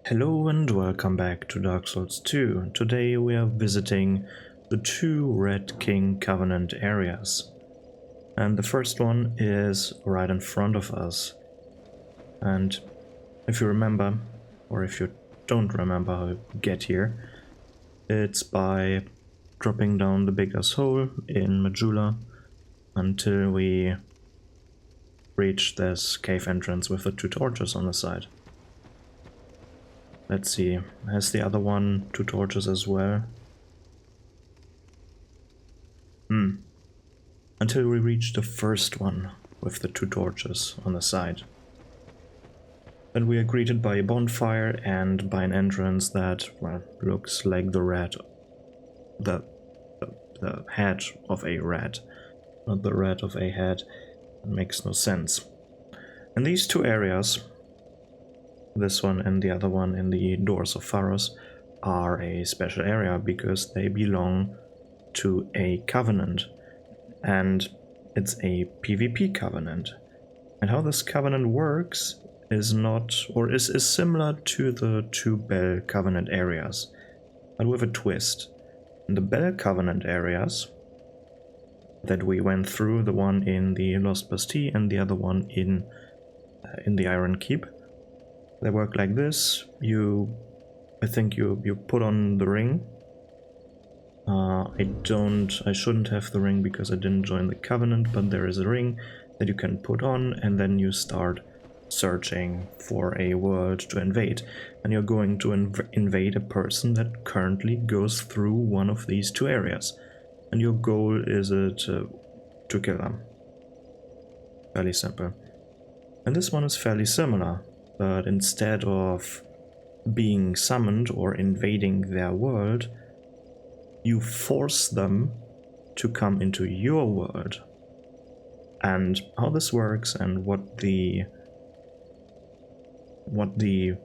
Hello and welcome back to Dark Souls 2. Today we are visiting the two Red King Covenant areas. And the first one is right in front of us. And if you remember, or if you don't remember how to get here, it's by dropping down the Bigger's Hole in Majula until we reach this cave entrance with the two torches on the side. Let's see, has the other one two torches as well? Until we reach the first one with the two torches on the side. Then we are greeted by a bonfire and by an entrance that, well, looks like the rat. The head of a rat. Not the rat of a head. It makes no sense. And these two areas, this one and the other one in the Doors of Pharos, are a special area because they belong to a covenant. And it's a PvP covenant. And how this covenant works is not, or is similar to the two Bell Covenant areas, but with a twist. In the Bell Covenant areas that we went through, the one in the Lost Bastille and the other one in the Iron Keep, they work like this. I think you put on the ring. I shouldn't have the ring because I didn't join the Covenant, but there is a ring that you can put on and then you start searching for a world to invade. And you're going to invade a person that currently goes through one of these two areas. And your goal is to kill them. Fairly simple. And this one is fairly similar, but instead of being summoned or invading their world, you force them to come into your world. And how this works and what the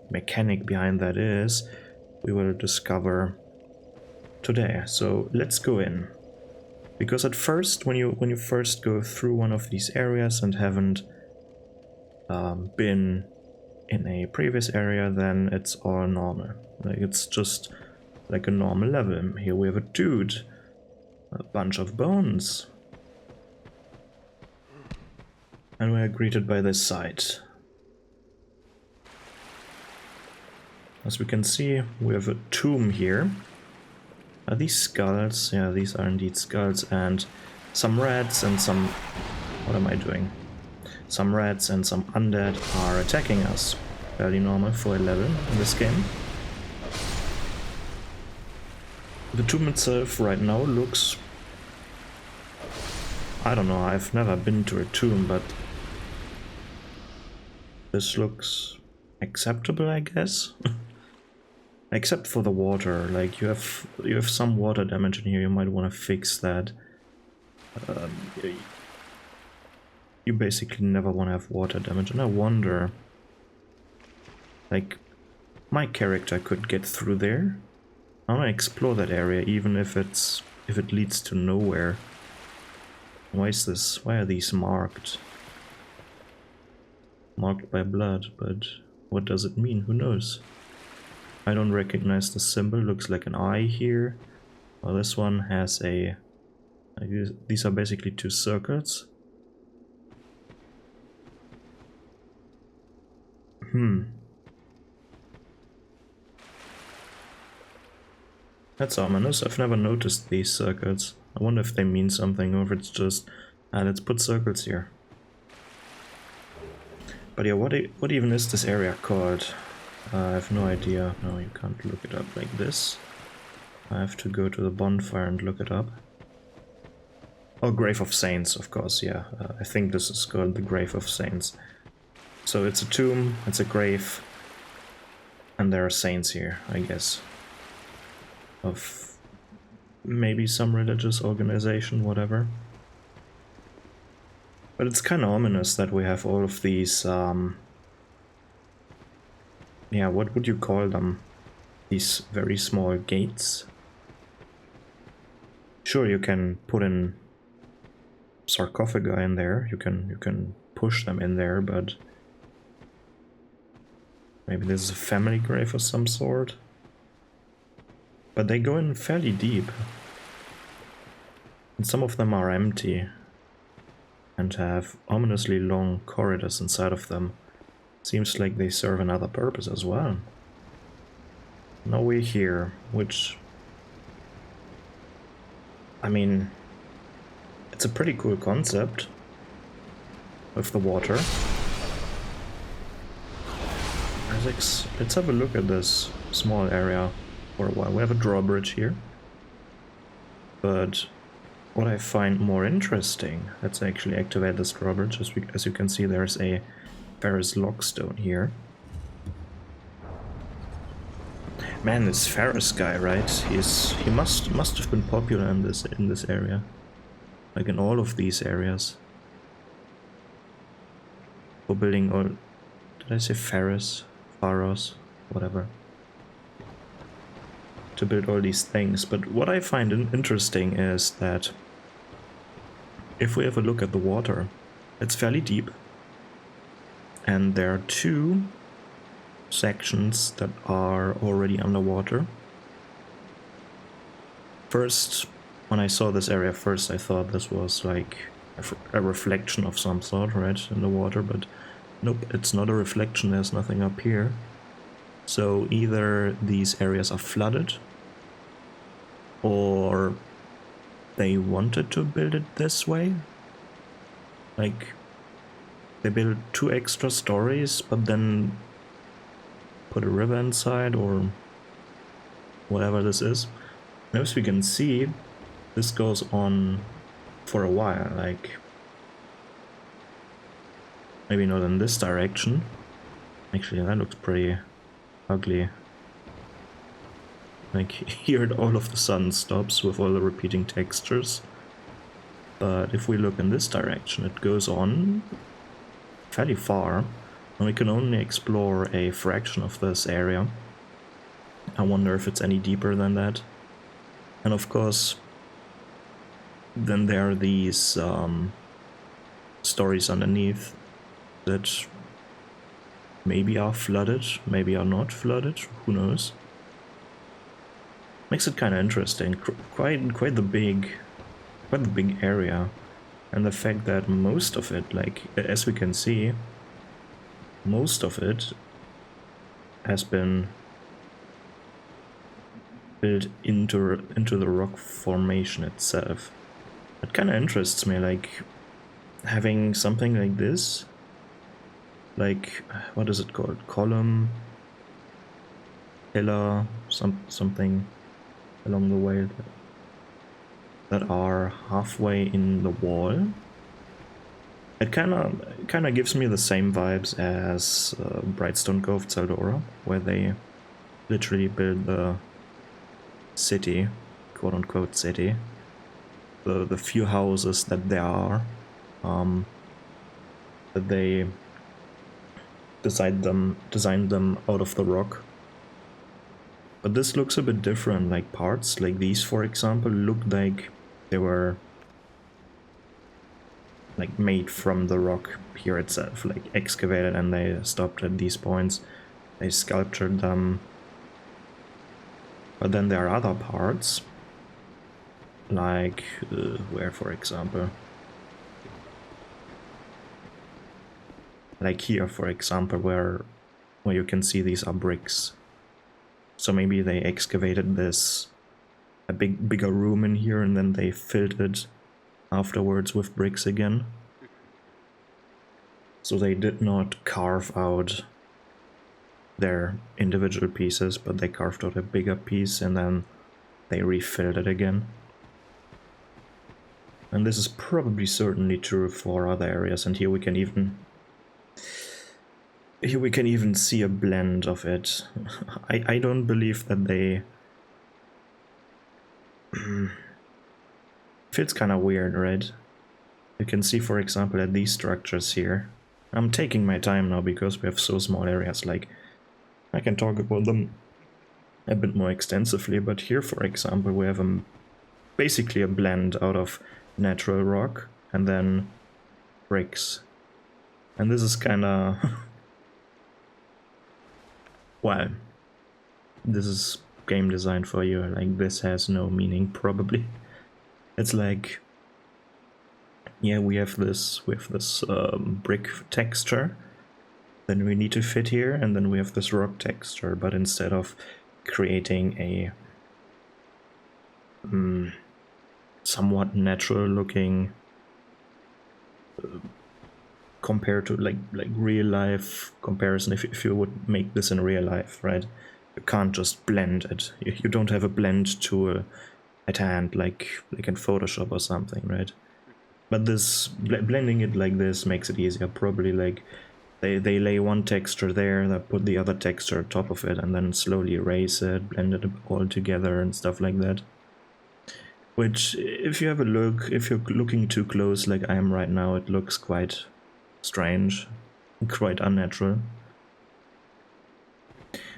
mechanic behind that is, we will discover today. So let's go in. Because at first, when you first go through one of these areas and haven't been in a previous area, then it's all normal. Like, it's just like a normal level. Here we have a dude, a bunch of bones, and we are greeted by this sight. As we can see, we have a tomb here. Are these skulls? Yeah, these are indeed skulls, and some rats and some... What am I doing? Some rats and some undead are attacking us. Fairly normal for a level in this game. The tomb itself right now looks... I don't know, I've never been to a tomb, but this looks acceptable, I guess. Except for the water, like you have some water damage in here, you might want to fix that. You basically never want to have water damage, and I wonder, like, my character could get through there. I want to explore that area, even if it leads to nowhere. Why is this? Why are these marked? Marked by blood, but what does it mean? Who knows? I don't recognize the symbol. Looks like an eye here. Well, this one has a... These are basically two circles. That's ominous. I've never noticed these circles. I wonder if they mean something or if it's just... let's put circles here. But yeah, what even is this area called? I have no idea. No, you can't look it up like this. I have to go to the bonfire and look it up. Oh, Grave of Saints, of course, yeah. I think this is called the Grave of Saints. So it's a tomb, it's a grave, and there are saints here, I guess. Of maybe some religious organization, whatever. But it's kind of ominous that we have all of these, yeah, what would you call them? These very small gates? Sure, you can put in sarcophagi in there, you can push them in there, but Maybe this is a family grave of some sort. But they go in fairly deep. And some of them are empty. And have ominously long corridors inside of them. Seems like they serve another purpose as well. Now we're here, which... I mean... It's a pretty cool concept. With the water. Let's have a look at this small area for a while. We have a drawbridge here. But what I find more interesting, let's actually activate this drawbridge. As you can see, there's a Ferris Lockstone here. Man, this Ferris guy, right? He must have been popular in this area. Like in all of these areas. For building all... Did I say Ferris? Pharos? Whatever. To build all these things. But what I find interesting is that if we have a look at the water, it's fairly deep. And there are two sections that are already underwater. First, when I saw this area first, I thought this was like a reflection of some sort, right, in the water, but nope, it's not a reflection, there's nothing up here. So either these areas are flooded, or they wanted to build it this way. Like, they built 2 extra stories, but then put a river inside, or whatever this is. As we can see, this goes on for a while, like maybe not in this direction. Actually, that looks pretty ugly. Like here all of the sun stops with all the repeating textures. But if we look in this direction, it goes on fairly far, and we can only explore a fraction of this area. I wonder if it's any deeper than that. And of course, then there are these stories underneath that maybe are flooded, maybe are not flooded, who knows. Makes it kind of interesting, quite the big area, and the fact that most of it, like as we can see, most of it has been built into the rock formation itself. It kind of interests me, like having something like this, like what is it called, column, pillar, something along the way that are halfway in the wall. It kind of gives me the same vibes as Brightstone Cove Zaldora, where they literally build the city, quote unquote city, the few houses that there are, that they designed them out of the rock. But this looks a bit different, like parts like these, for example, look like they were like made from the rock here itself, like excavated, and they stopped at these points. They sculptured them. But then there are other parts, like where, for example, like here, for example, where you can see these are bricks. So maybe they excavated a bigger room in here, and then they filled it afterwards with bricks again. So they did not carve out their individual pieces, but they carved out a bigger piece and then they refilled it again. And this is probably certainly true for other areas, and here we can even see a blend of it. I don't believe that they... Feels kind of weird, right? You can see, for example, at these structures here. I'm taking my time now because we have so small areas, like I can talk about them a bit more extensively, but here, for example, we have basically a blend out of natural rock and then bricks. And this is kind of... well, this is game design for you. Like, this has no meaning, probably. It's like, yeah, we have this brick texture, then we need to fit here, and then we have this rock texture, but instead of creating a somewhat natural looking compared to like real life comparison, if you would make this in real life, right, you can't just blend it. You don't have a blend tool at hand like in Photoshop or something, right? But this blending it like this makes it easier. Probably like they lay one texture there, they put the other texture on top of it, and then slowly erase it, blend it all together and stuff like that. Which, if you have a look, if you're looking too close like I am right now, it looks quite strange, quite unnatural.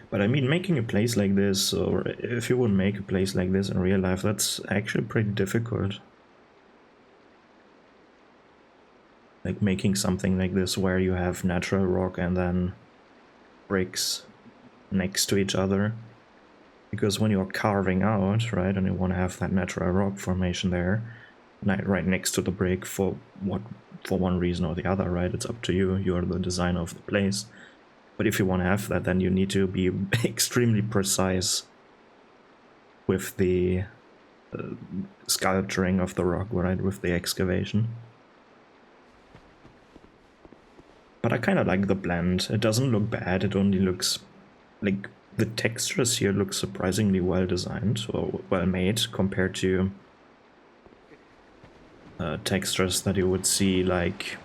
But I mean, making a place like this, or if you would make a place like this in real life, that's actually pretty difficult. Like making something like this where you have natural rock and then bricks next to each other. Because when you're carving out, right, and you want to have that natural rock formation there, right next to the brick for one reason or the other, right? It's up to you. You're the designer of the place. But if you want to have that, then you need to be extremely precise with the sculpturing of the rock, right? With the excavation. But I kind of like the blend. It doesn't look bad. It only looks like the textures here look surprisingly well designed or well made compared to textures that you would see like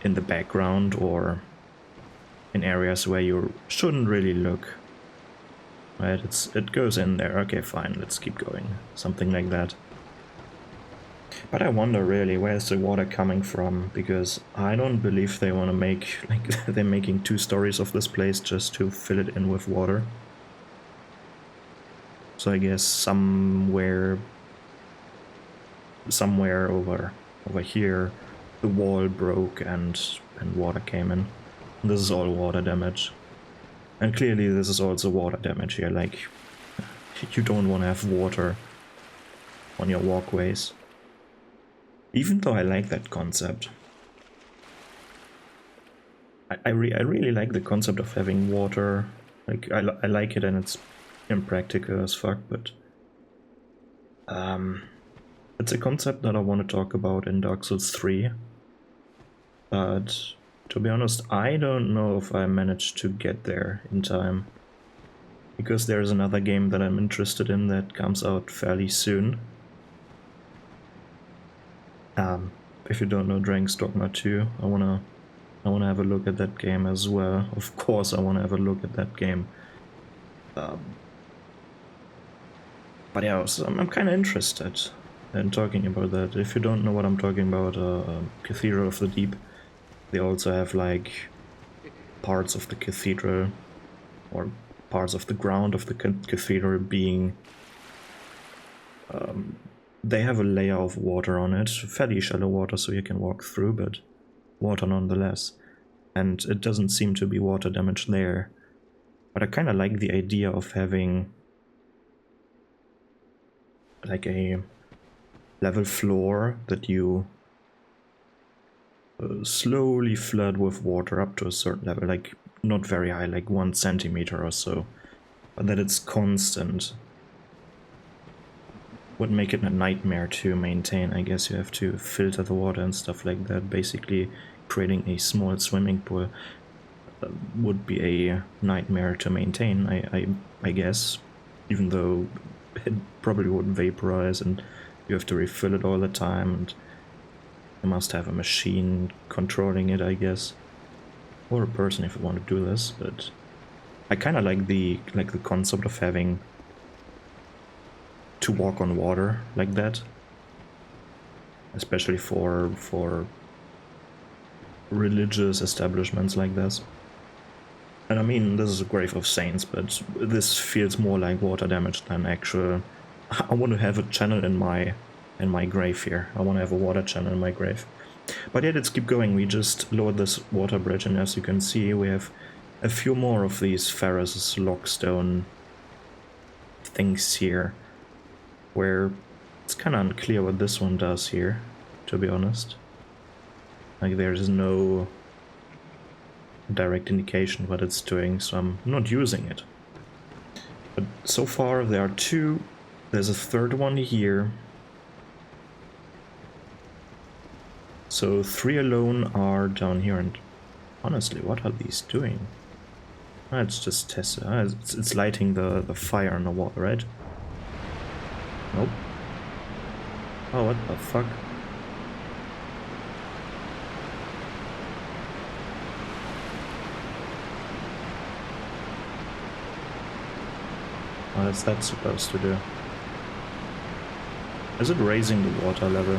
in the background or in areas where you shouldn't really look. Right, it goes in there. Okay, fine, let's keep going. Something like that. But I wonder really, where's the water coming from? Because I don't believe they want to make, like, they're making 2 stories of this place just to fill it in with water. So I guess somewhere over here, the wall broke and water came in. This is all water damage. And clearly this is also water damage here, like, you don't want to have water on your walkways. Even though I like that concept. I really like the concept of having water. Like, I like it, and it's impractical as fuck, but it's a concept that I want to talk about in Dark Souls 3. But to be honest, I don't know if I managed to get there in time. Because there's another game that I'm interested in that comes out fairly soon. If you don't know Dragon's Dogma 2, I wanna have a look at that game as well. Of course I wanna have a look at that game. But yeah, so I'm kinda interested in talking about that. If you don't know what I'm talking about, Cathedral of the Deep, they also have like parts of the cathedral or parts of the ground of the cathedral being they have a layer of water on it, fairly shallow water so you can walk through, but water nonetheless. And it doesn't seem to be water damage there. But I kind of like the idea of having like a level floor that you slowly flood with water up to a certain level, like not very high, like 1 centimeter or so, but that it's constant. Would make it a nightmare to maintain. I guess you have to filter the water and stuff like that. Basically, creating a small swimming pool would be a nightmare to maintain, I guess, even though it probably would vaporize and you have to refill it all the time, and you must have a machine controlling it, I guess, or a person if you want to do this. But I kind of like the concept of having to walk on water like that, especially for religious establishments like this. And I mean, this is a grave of saints, but this feels more like water damage than actual. I want to have a channel in my grave here. I want to have a water channel in my grave. But yeah, let's keep going. We just lowered this water bridge, and as you can see, we have a few more of these Ferrous lockstone things here, where it's kind of unclear what this one does here, to be honest. Like, there's no direct indication what it's doing, so I'm not using it. But so far there are two. There's a third one here. So 3 alone are down here, and honestly, what are these doing? It's just testing. It's lighting the fire on the wall, right? Nope. Oh, what the fuck? What is that supposed to do? Is it raising the water level?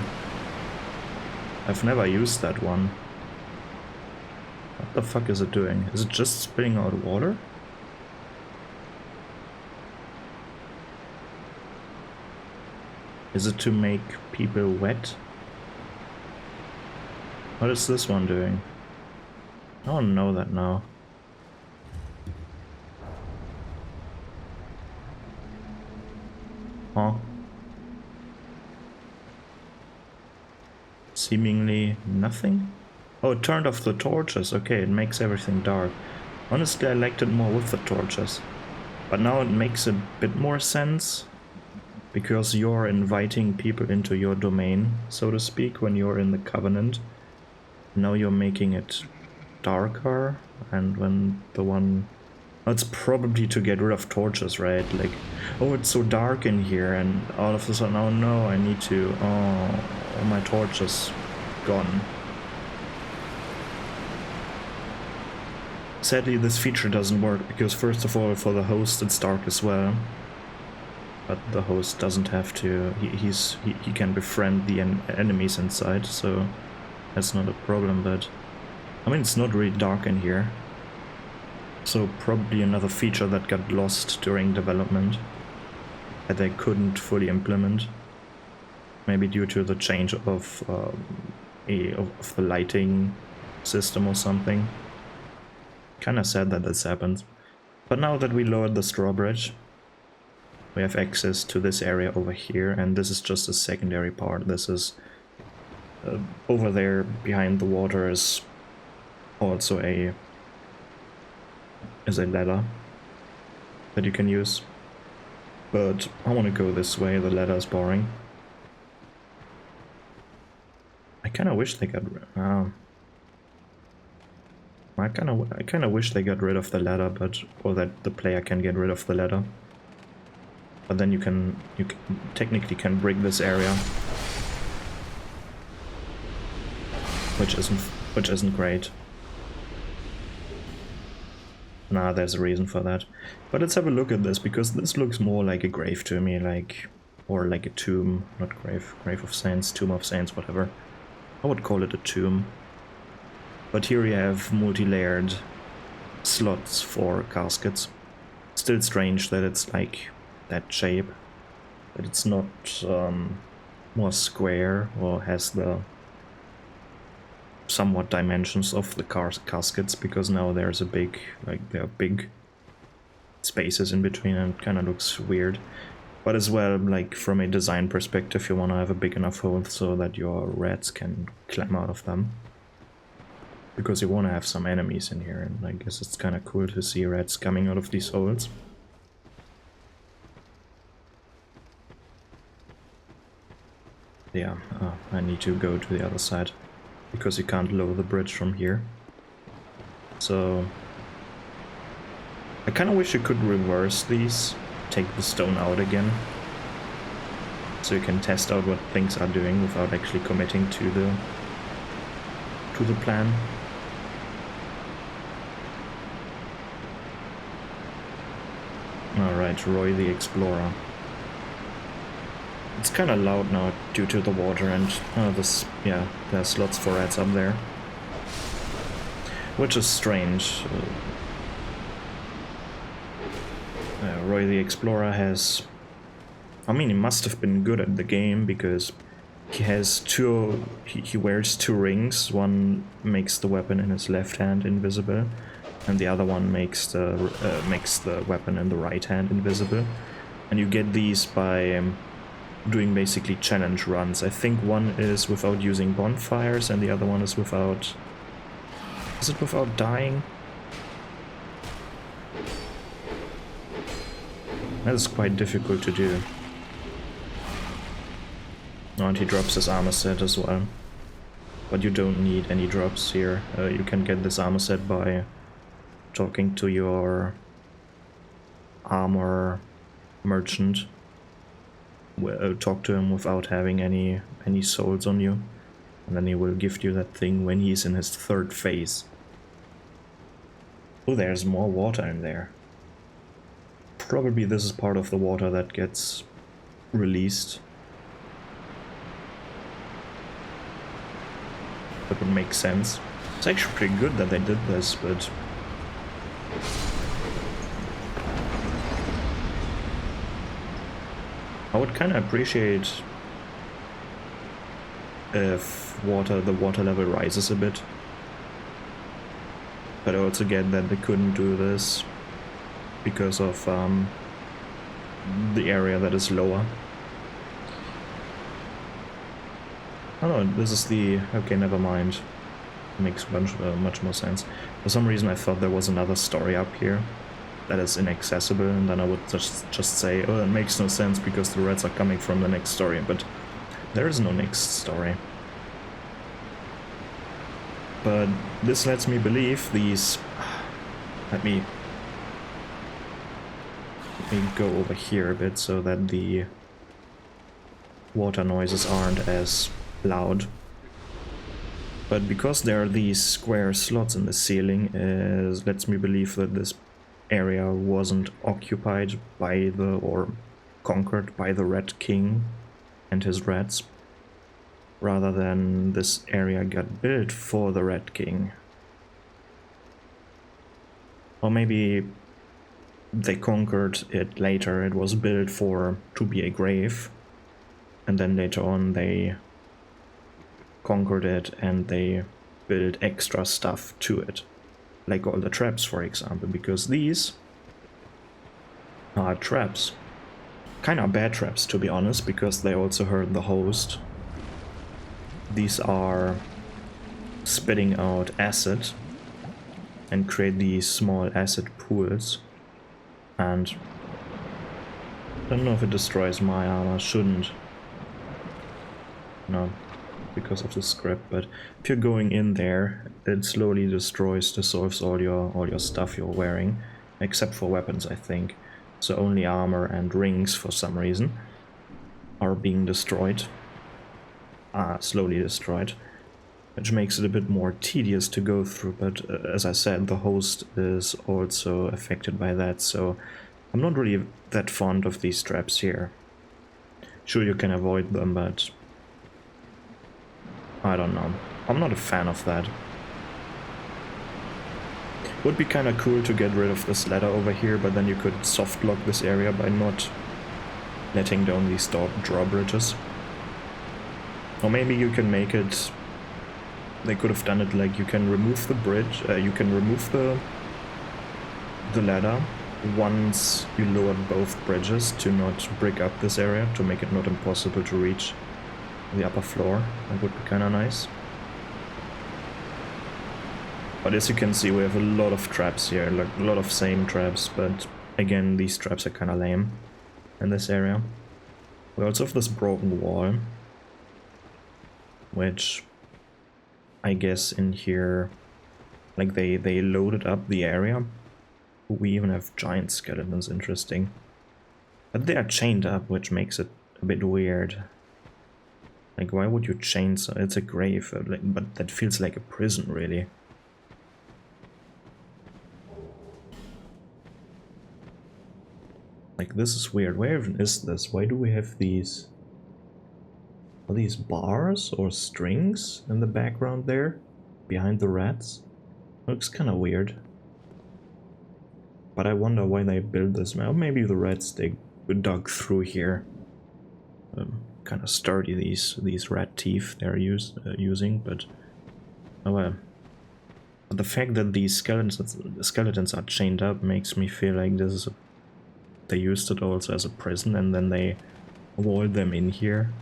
I've never used that one. What the fuck is it doing? Is it just spitting out water? Is it to make people wet? What is this one doing? I don't know that now. Huh? Seemingly nothing? Oh, it turned off the torches. Okay, it makes everything dark. Honestly, I liked it more with the torches. But now it makes a bit more sense, because you're inviting people into your domain, so to speak, when you're in the Covenant. Now you're making it darker, and when the one... Oh, it's probably to get rid of torches, right? Like, oh, it's so dark in here, and all of a sudden, oh no, I need to... Oh, my torch is gone. Sadly, this feature doesn't work, because first of all, for the host, it's dark as well. But the host doesn't have to... He can befriend the enemies inside, so that's not a problem, but... I mean, it's not really dark in here. So probably another feature that got lost during development, that they couldn't fully implement. Maybe due to the change of the lighting system or something. Kinda sad that this happens. But now that we lowered the drawbridge, we have access to this area over here, and this is just a secondary part. This is over there behind the water is also a ladder that you can use. But I want to go this way. The ladder is boring. I kind of wish they got I kind of wish they got rid of the ladder, but or that the player can get rid of the ladder. But then you technically can break this area, which isn't great. Nah, there's a reason for that. But let's have a look at this, because this looks more like a grave to me, or like a tomb, not grave, grave of saints, tomb of saints, whatever. I would call it a tomb. But here you have multi-layered slots for caskets. Still strange that it's like that shape, that it's not more square or has the somewhat dimensions of the caskets, because now there's a big, there are big spaces in between, and it kind of looks weird. But as well, like from a design perspective, you want to have a big enough hole so that your rats can climb out of them, because you want to have some enemies in here, and I guess it's kind of cool to see rats coming out of these holes. Yeah, I need to go to the other side, because you can't lower the bridge from here. So I kind of wish you could reverse these, take the stone out again, so you can test out what things are doing without actually committing to the plan. Alright, Roy the Explorer. It's kind of loud now due to the water, and there are slots for rats up there, which is strange. Roy the Explorer has... I mean, he must have been good at the game, because he has he wears 2 rings. One makes the weapon in his left hand invisible, and the other one makes the weapon in the right hand invisible. And you get these by doing basically challenge runs. I think one is without using bonfires and the other one is without... Is it without dying? That is quite difficult to do. Oh, and he drops his armor set as well. But you don't need any drops here. You can get this armor set by talking to your armor merchant. Talk to him without having any souls on you. And then he will gift you that thing when he's in his 3rd phase. Oh, there's more water in there. Probably this is part of the water that gets released. That would make sense. It's actually pretty good that they did this, but... I would kind of appreciate if the water level rises a bit. But I also get that they couldn't do this because of the area that is lower. Oh no, this is the... Okay, never mind. Makes much more sense. For some reason I thought there was another story up here that is inaccessible, and then I would just say, oh, that makes no sense because the reds are coming from the next story, but there is no next story. But this lets me believe these... Let me go over here a bit so that the water noises aren't as loud. But because there are these square slots in the ceiling, it lets me believe that this area wasn't occupied by or conquered by the Red King and his rats, rather than this area got built for the Red King. Or maybe they conquered it later, it was built to be a grave, and then later on they conquered it and they built extra stuff to it. Like all the traps, for example, because these are traps. Kinda bad traps, to be honest, because they also hurt the host. These are spitting out acid and create these small acid pools. And I don't know if it destroys my armor, shouldn't. No, because of the script, but if you're going in there, it slowly dissolves all your stuff you're wearing, except for weapons, I think. So only armor and rings, for some reason, are being destroyed. Slowly destroyed. Which makes it a bit more tedious to go through, but as I said, the host is also affected by that, so I'm not really that fond of these traps here. Sure, you can avoid them, but I don't know. I'm not a fan of that. Would be kinda cool to get rid of this ladder over here, but then you could soft lock this area by not letting down these drawbridges. Or maybe you can make it... They could have done it like you can remove the bridge, you can remove the ladder once you lower both bridges to not brick up this area, to make it not impossible to reach the upper floor. That would be kinda nice. But as you can see, we have a lot of traps here, like a lot of same traps, but again, these traps are kinda lame in this area. We also have this broken wall, which I guess in here, like they loaded up the area. We even have giant skeletons, interesting. But they are chained up, which makes it a bit weird. Like, why would you chain so? It's a grave, but that feels like a prison, really. Like, this is weird. Where even is this? Why do we have these? Are these bars or strings in the background there? Behind the rats? Looks kinda weird. But I wonder why they built this. Well, maybe the rats, they dug through here. Kinda sturdy, these rat teeth they're using, but... Oh well. But the fact that these skeletons are chained up makes me feel like this is they used it also as a prison and then they walled them in here.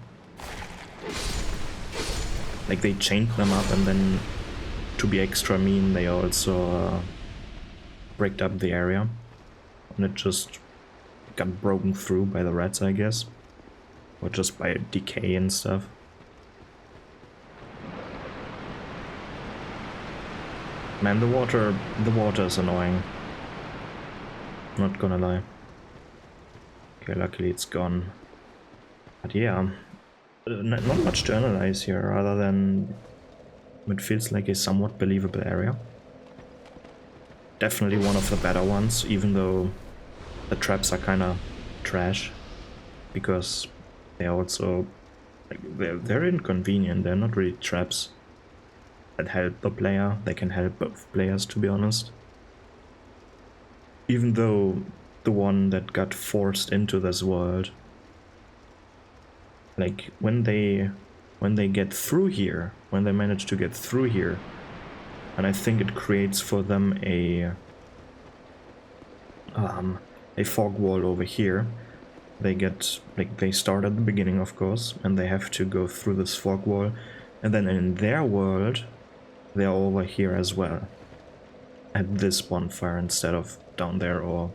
Like they chained them up and then, to be extra mean, they also bricked up the area. And it just got broken through by the rats, I guess. Or just by decay and stuff. Man, the water is annoying. Not gonna lie. Okay, luckily it's gone. But yeah, not much to analyze here, other than it feels like a somewhat believable area. Definitely one of the better ones, even though the traps are kinda trash. Because they're also, like, they're inconvenient, they're not really traps that help the player, they can help both players, to be honest. Even though the one that got forced into this world, like when they get through here, when they manage to get through here, and I think it creates for them a fog wall over here. They get, like, they start at the beginning, of course, and they have to go through this fog wall, and then in their world they're over here as well, at this bonfire instead of down there or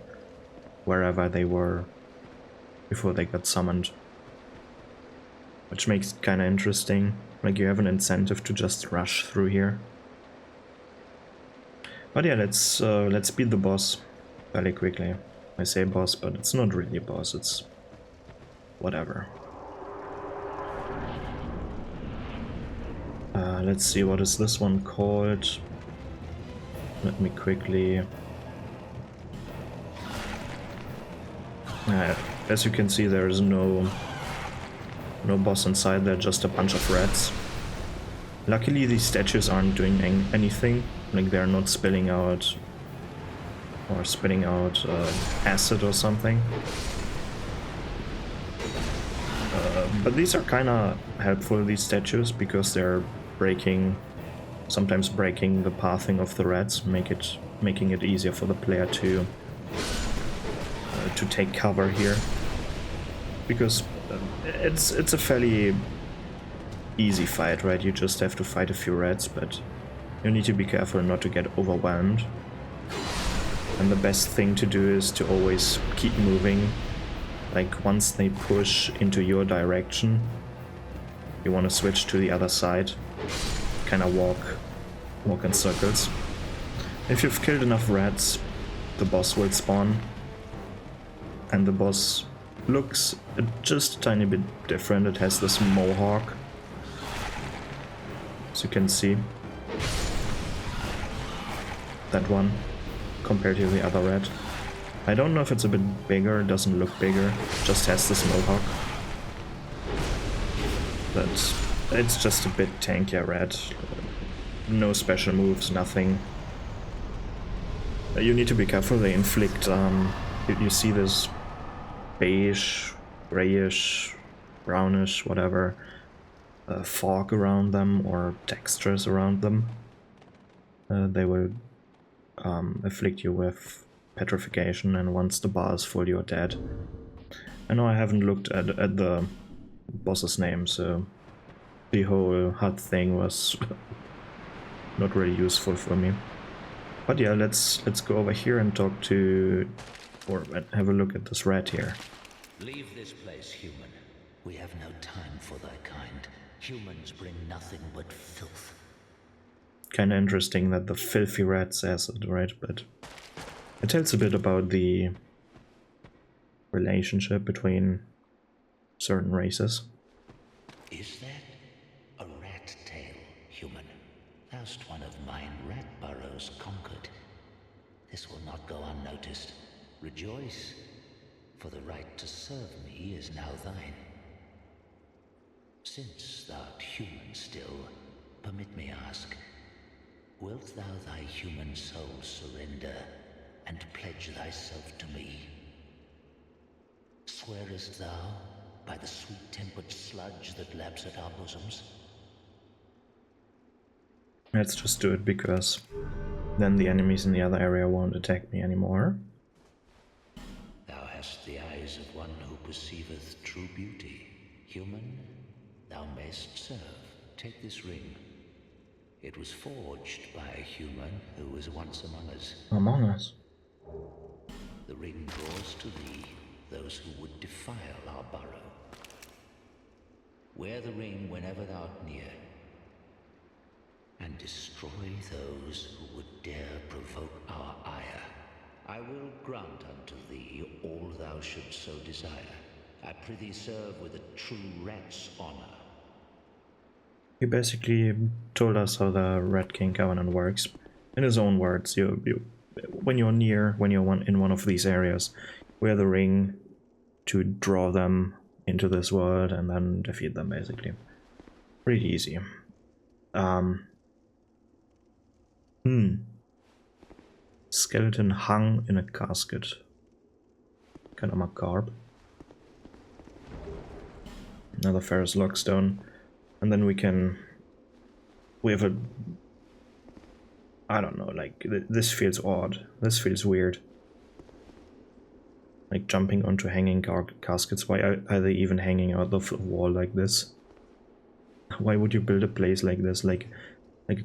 wherever they were before they got summoned. Which makes it kinda interesting, like you have an incentive to just rush through here. But yeah, let's beat the boss fairly quickly. I say boss, but it's not really a boss, it's whatever. Let's see, what is this one called? Let me quickly... as you can see, there is no boss inside, they're just a bunch of rats. Luckily these statues aren't doing anything, like they're not spilling out or spitting out acid or something. But these are kinda helpful, these statues, because they're sometimes breaking the pathing of the rats, making it easier for the player to take cover here. Because it's a fairly easy fight, right? You just have to fight a few rats, but you need to be careful not to get overwhelmed. And the best thing to do is to always keep moving. Like, once they push into your direction, you want to switch to the other side. Kind of walk in circles. If you've killed enough rats, the boss will spawn. And the boss looks just a tiny bit different. It has this mohawk, as you can see. That one, compared to the other rat. I don't know if it's a bit bigger, it doesn't look bigger, it just has this mohawk. But it's just a bit tankier rat. No special moves, nothing. You need to be careful, they inflict, you see this beige, grayish, brownish, whatever, fog around them or textures around them. They will afflict you with petrification, and once the bar is full, you're dead. I know I haven't looked at the boss's name, so the whole HUD thing was not really useful for me. But yeah, let's go over here and talk to, or have a look at this rat here. Leave this place, human. We have no time for thy kind. Humans bring nothing but filth. Kinda interesting that the filthy rat says it, right? But it tells a bit about the relationship between certain races. Is that a rat tail, human? Thou'st one of mine rat burrows conquered. This will not go unnoticed. Rejoice, for the right to serve me is now thine. Since thou'rt human still, permit me ask, wilt thou thy human soul surrender and pledge thyself to me? Swearest thou by the sweet-tempered sludge that laps at our bosoms? Let's just do it because Then the enemies in the other area won't attack me anymore. Thou hast the eyes of one who perceiveth true beauty. Human, thou mayst serve. Take this ring. It was forged by a human who was once among us. Among Us? The ring draws to thee those who would defile our burrow. Wear the ring whenever thou art near, and destroy those who would dare provoke our ire. I will grant unto thee all thou shouldst so desire. I prithee serve with a true rat's honor. He basically told us how the Rat King Covenant works. In his own words, when you're in one of these areas, wear the ring to draw them into this world and then defeat them, basically. Pretty easy. Skeleton hung in a casket. Kinda macabre. Another Ferrous Lockstone. And then we have a... I don't know, like, this feels odd. This feels weird. Like jumping onto hanging caskets. Why are they even hanging out of the wall like this? Why would you build a place like this? Like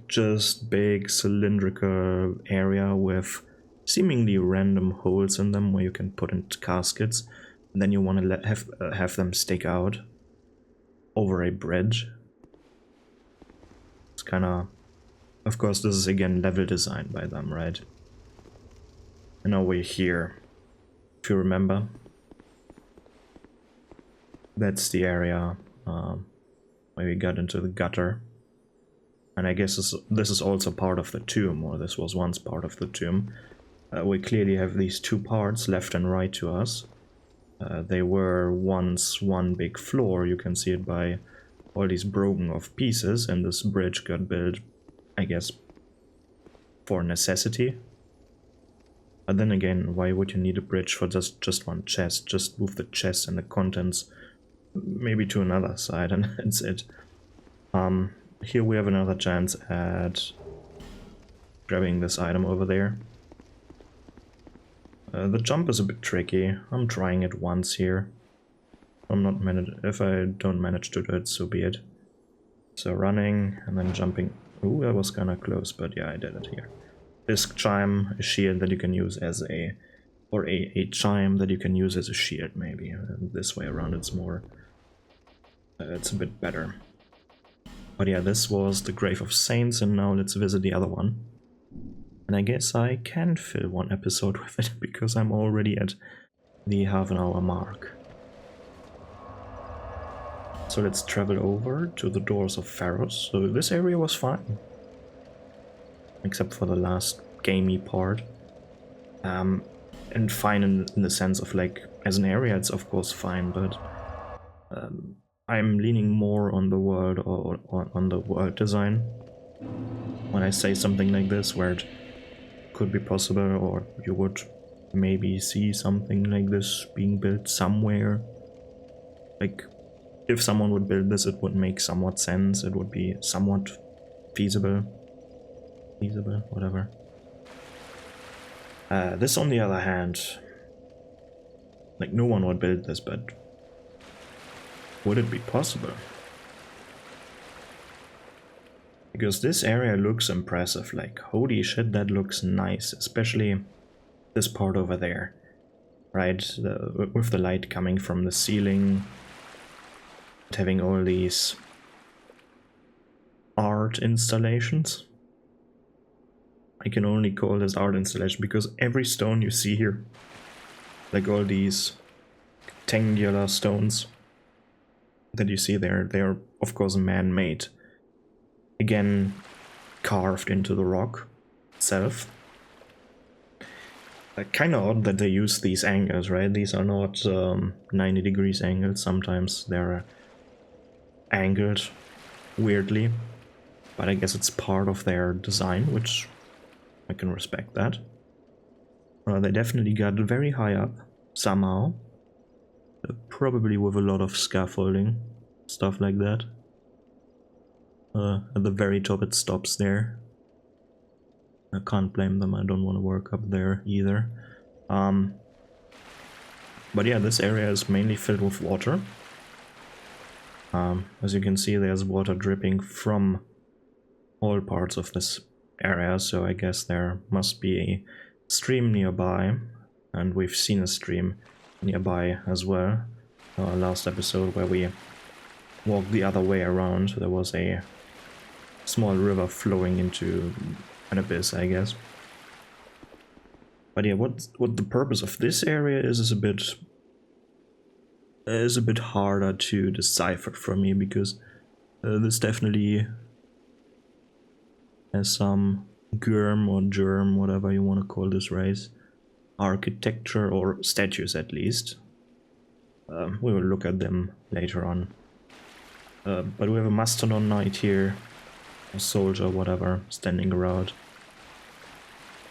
just big cylindrical area with seemingly random holes in them where you can put in caskets. And then you want to have them stick out over a bridge. It's kind of course, this is again level design by them, right? And now we're here. If you remember, that's the area where we got into the gutter. And I guess this is also part of the tomb, or this was once part of the tomb. We clearly have these two parts, left and right to us. They were once one big floor. You can see it by all these broken off pieces, and this bridge got built, I guess, for necessity. But then again, why would you need a bridge for just one chest? Just move the chest and the contents maybe to another side and that's it. Here we have another chance at grabbing this item over there. The jump is a bit tricky. I'm trying it once here. If I don't manage to do it, so be it. So running and then jumping. Ooh, that was kinda close, but yeah, I did it here. Disc chime, a shield that you can use as a chime that you can use as a shield, maybe. This way around it's more... it's a bit better. But yeah, this was the Grave of Saints, and now let's visit the other one. And I guess I can fill one episode with it, because I'm already at the half-an-hour mark. So let's travel over to the Doors of Pharos. So this area was fine. Except for the last gamey part. And fine in the sense of, like, as an area it's of course fine, but I'm leaning more on the world or on the world design when I say something like this, where it could be possible, or you would maybe see something like this being built somewhere. Like, if someone would build this, it would make somewhat sense, it would be somewhat feasible, whatever. This, on the other hand, like, no one would build this, but would it be possible? Because this area looks impressive, like, holy shit, that looks nice, especially this part over there, right? With the light coming from the ceiling, having all these art installations. I can only call this art installation because every stone you see here, like all these rectangular stones that you see there, they are of course man-made. Again, carved into the rock itself. Kind of odd that they use these angles, right? These are not 90 degrees angles, sometimes they're angled weirdly, but I guess it's part of their design, which I can respect that. They definitely got very high up, somehow. Probably with a lot of scaffolding, stuff like that. At the very top it stops there. I can't blame them, I don't want to work up there either. But yeah, this area is mainly filled with water. As you can see, there's water dripping from all parts of this area, so I guess there must be a stream nearby, and we've seen a stream nearby as well. Last episode where we walked the other way around, there was a small river flowing into an abyss, I guess. But yeah, what the purpose of this area is a bit harder to decipher for me, because this definitely has some Gurm or Germ, whatever you want to call this race, architecture, or statues at least. We will look at them later on. But we have a Mastodon Knight here, a soldier, whatever, standing around.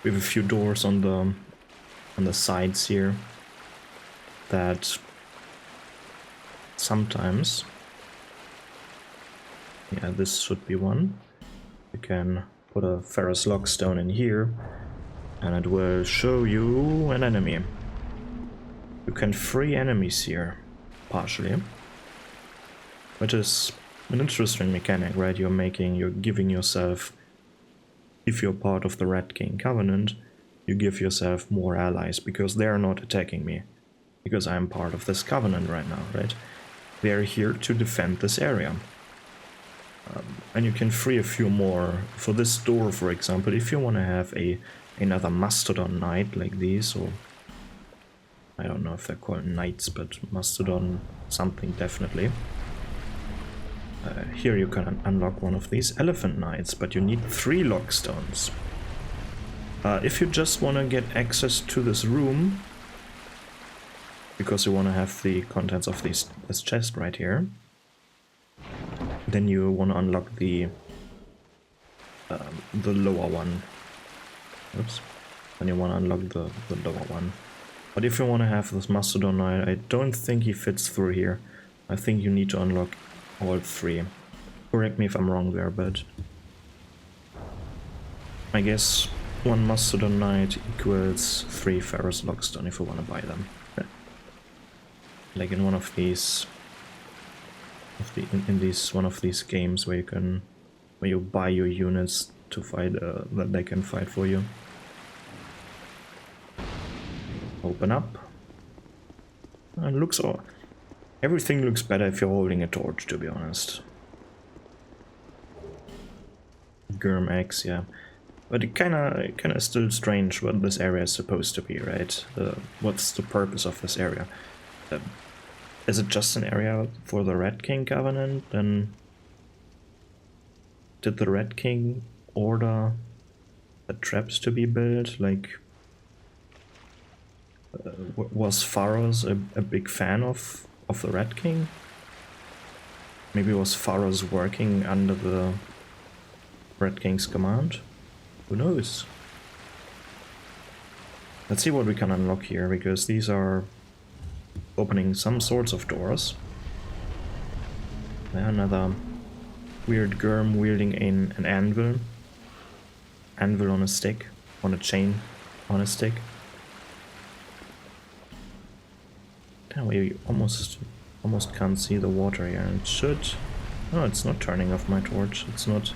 We have a few doors on the sides here that sometimes, yeah, this should be one. You can put a Ferrous Lockstone in here and it will show you an enemy. You can free enemies here, partially, which is an interesting mechanic, right? You're giving yourself, if you're part of the Red King Covenant, you give yourself more allies, because they're not attacking me, because I'm part of this covenant right now, right? They're here to defend this area. And you can free a few more. For this door, for example, if you want to have another Mastodon Knight like these, or I don't know if they're called knights, but Mastodon something definitely. Here you can unlock one of these Elephant Knights, but you need 3 Lockstones. If you just want to get access to this room, because you want to have the contents of this chest right here, then you want to unlock the lower one. Oops. Then you want to unlock the lower one. But if you want to have this Mastodon Knight, I don't think he fits through here. I think you need to unlock all 3. Correct me if I'm wrong there, but I guess 1 Mastodon Knight equals 3 Ferrous Lockstone if you want to buy them. Like in one of these, one of these games where you buy your units to fight, that they can fight for you. Open up. And everything looks better if you're holding a torch, to be honest. Gurm X, yeah. But it kinda still strange what this area is supposed to be, right? What's the purpose of this area? Is it just an area for the Red King Covenant? Then did the Red King order the traps to be built? Like, was Pharos a big fan of the Red King? Maybe was Pharos working under the Red King's command? Who knows? Let's see what we can unlock here, because these are opening some sorts of doors. Another weird Gurm wielding an anvil. Anvil on a stick, on a chain on a stick. We almost can't see the water here. It should... No, it's not turning off my torch. It's not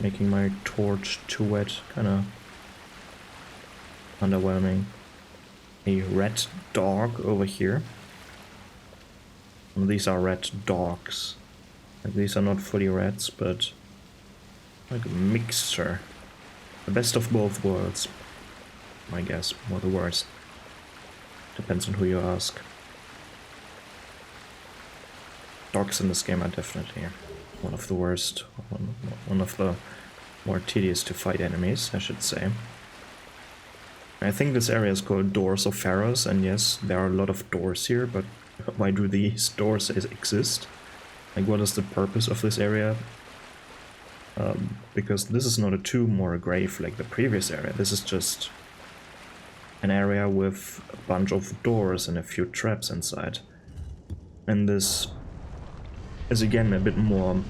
making my torch too wet. Kinda underwhelming. A red dog over here. And these are red dogs. Like, these are not fully reds, but like a mixture. The best of both worlds, I guess, or the worst. Depends on who you ask. Dogs in this game are definitely one of the worst, one of the more tedious to fight enemies, I should say. I think this area is called Doors of Pharos, and yes, there are a lot of doors here, but why do these doors exist? Like, what is the purpose of this area? Because this is not a tomb or a grave like the previous area. This is just an area with a bunch of doors and a few traps inside. And this is again a bit more...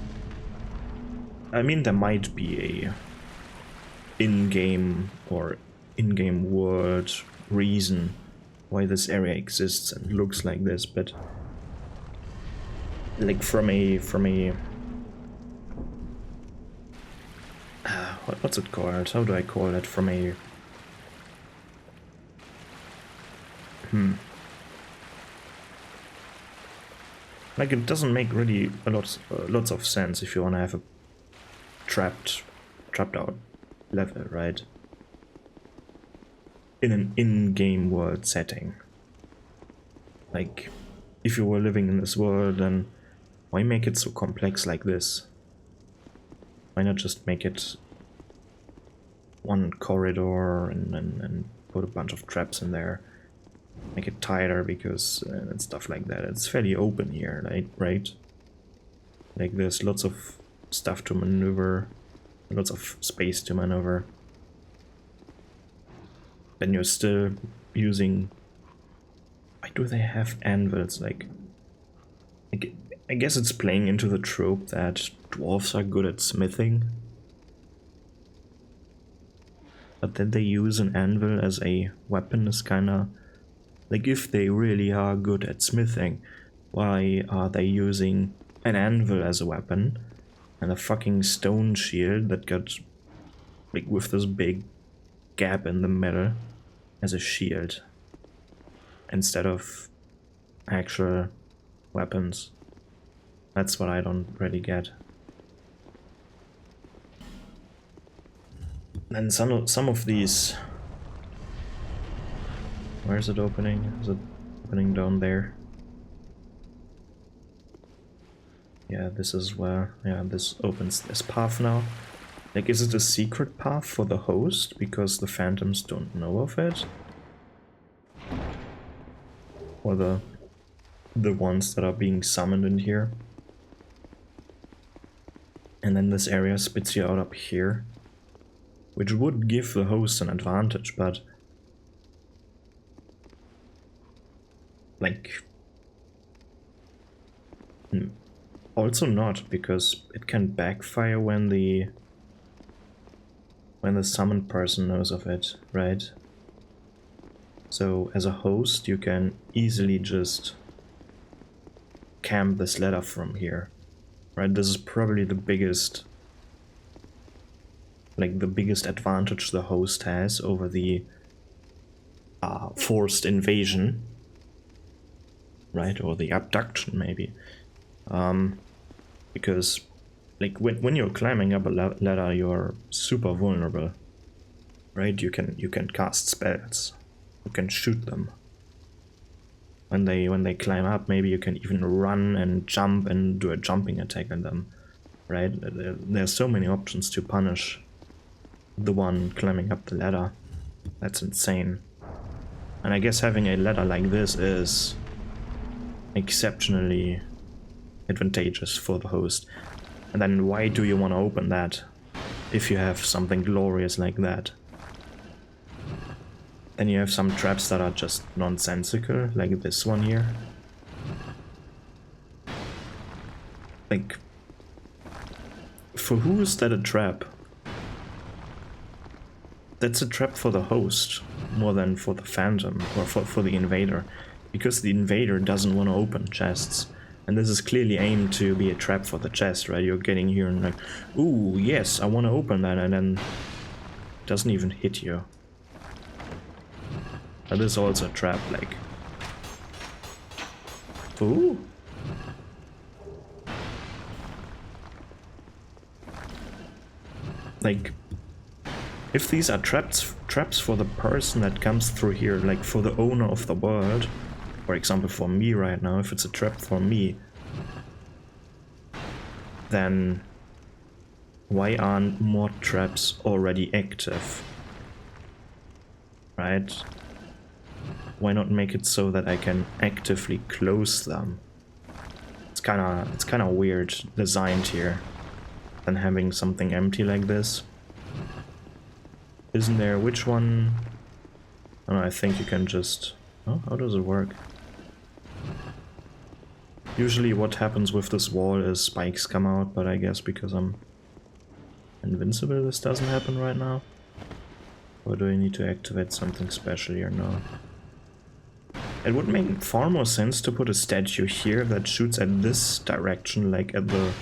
I mean, there might be in-game or in-game world reason why this area exists and looks like this, but like from a what's it called? How do I call it? From a like, it doesn't make really lots of sense if you want to have a trapped out level, right? In an in-game world setting. Like, if you were living in this world, then why make it so complex like this? Why not just make it one corridor and put a bunch of traps in there? Make it tighter, because and stuff like that. It's fairly open here, right? Like, there's lots of stuff to maneuver, lots of space to maneuver. Then you're still using... Why do they have anvils? Like, I guess it's playing into the trope that dwarves are good at smithing. But then they use an anvil as a weapon is kinda... Like, if they really are good at smithing, why are they using an anvil as a weapon and a fucking stone shield that got, like, with this big gap in the middle as a shield instead of actual weapons? That's what I don't really get. And some of these... Where is it opening? Is it opening down there? Yeah, this is where... Yeah, this opens this path now. Like, is it a secret path for the host because the phantoms don't know of it? Or the ones that are being summoned in here? And then this area spits you out up here, which would give the host an advantage, but like also not, because it can backfire when the summoned person knows of it, right? So as a host you can easily just camp this ladder from here, right? This is probably the biggest, like the biggest advantage the host has over the forced invasion, right? Or the abduction maybe, because like when you're climbing up a ladder you're super vulnerable, right? You can cast spells, you can shoot them. When they climb up, maybe you can even run and jump and do a jumping attack on them, right? There's so many options to punish the one climbing up the ladder. That's insane. And I guess having a ladder like this is exceptionally advantageous for the host. And then why do you want to open that if you have something glorious like that? Then you have some traps that are just nonsensical, like this one here. Like, for who is that a trap? That's a trap for the host more than for the phantom or for the invader, because the invader doesn't want to open chests. And this is clearly aimed to be a trap for the chest, right? You're getting here and like, ooh, yes, I want to open that, and then it doesn't even hit you. That is also a trap, like... Ooh! Like, if these are traps for the person that comes through here, like for the owner of the world, for example for me right now, if it's a trap for me, then why aren't more traps already active? Right? Why not make it so that I can actively close them? It's kinda weird designed here than having something empty like this. Isn't there, which one? Oh, no, I think you can just... Oh, how does it work? Usually what happens with this wall is spikes come out, but I guess because I'm invincible this doesn't happen right now. Or do I need to activate something special here? No. It would make far more sense to put a statue here that shoots at this direction, like at the...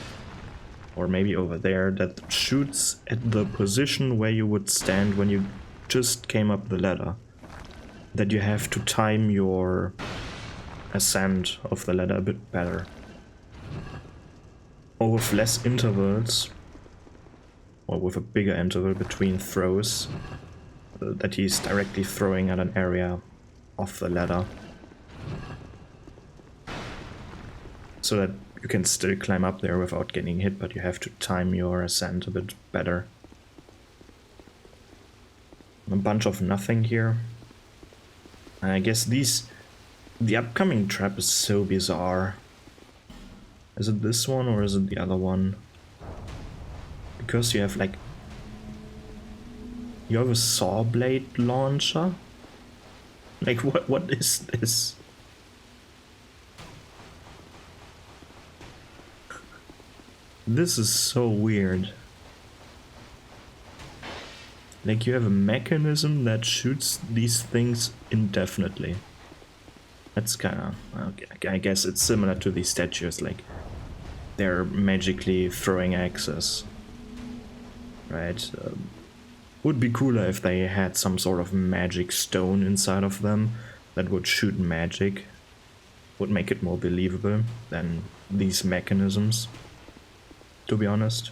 or maybe over there, that shoots at the position where you would stand when you just came up the ladder. That you have to time your ascent of the ladder a bit better. Or with less intervals, or with a bigger interval between throws, that he's directly throwing at an area of the ladder. So that you can still climb up there without getting hit, but you have to time your ascent a bit better. A bunch of nothing here. And I guess the upcoming trap is so bizarre. Is it this one or is it the other one? Because you have like... you have a saw blade launcher? Like what is this? This is so weird. Like you have a mechanism that shoots these things indefinitely. That's kinda... okay, I guess it's similar to these statues, like they're magically throwing axes. Right? Would be cooler if they had some sort of magic stone inside of them that would shoot magic. Would make it more believable than these mechanisms, to be honest.